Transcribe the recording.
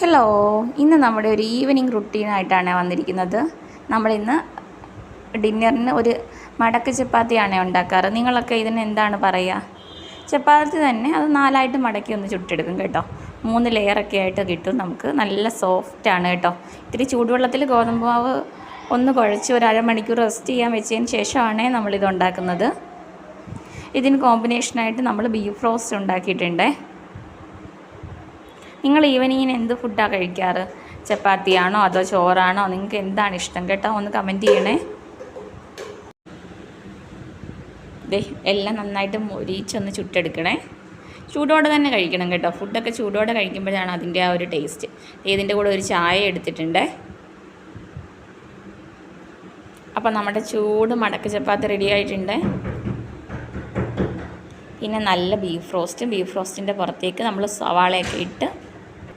Hello, ഇന്ന് നമ്മുടെ ഒരു ഈവനിങ് റുട്ടീനായിട്ടാണ് വന്നിരിക്കുന്നത്. നമ്മളിന്ന് ഡിന്നറിന് ഒരു മടക്ക് ചപ്പാത്തിയാണ് ഉണ്ടാക്കാറ്. നിങ്ങളൊക്കെ ഇതിന് എന്താണ് പറയുക? ചപ്പാത്തി തന്നെ അത് 4ആയിട്ട് മടക്കി ഒന്ന് ചുട്ടെടുക്കും കേട്ടോ. 3 ലെയറൊക്കെ ആയിട്ട് കിട്ടും. നമുക്ക് നല്ല സോഫ്റ്റാണ് കേട്ടോ. ഇത്തിരി ചൂടുവെള്ളത്തിൽ ഗോതമ്പ് മാവ് ഒന്ന് കുഴച്ച് ഒരു അരമണിക്കൂർ റെസ്റ്റ് ചെയ്യാൻ വെച്ചതിന് ശേഷമാണ് നമ്മളിത് ഉണ്ടാക്കുന്നത്. ഇതിന് കോമ്പിനേഷനായിട്ട് നമ്മൾ ബീഫ് റോസ്റ്റ് ഉണ്ടാക്കിയിട്ടുണ്ട്. നിങ്ങൾ ഈവനിങ്ങിന് എന്ത് ഫുഡാണ് കഴിക്കാറ്? ചപ്പാത്തിയാണോ അതോ ചോറാണോ? നിങ്ങൾക്ക് എന്താണ് ഇഷ്ടം കേട്ടോ? ഒന്ന് കമൻറ്റ് ചെയ്യണേ. എല്ലാം നന്നായിട്ട് മൊരിച്ചൊന്ന് ചുട്ടെടുക്കണേ. ചൂടോടെ തന്നെ കഴിക്കണം കേട്ടോ. ഫുഡൊക്കെ ചൂടോടെ കഴിക്കുമ്പോഴാണ് അതിൻ്റെ ആ ഒരു ടേസ്റ്റ്. ഇതിൻ്റെ കൂടെ ഒരു ചായ എടുത്തിട്ടുണ്ട്. അപ്പോൾ നമ്മുടെ ചൂട് മടക്ക് ചപ്പാത്തി റെഡി ആയിട്ടുണ്ട്. പിന്നെ നല്ല ബീഫ് റോസ്റ്റിൻ്റെ പുറത്തേക്ക് നമ്മൾ സവാളയൊക്കെ ഇട്ട്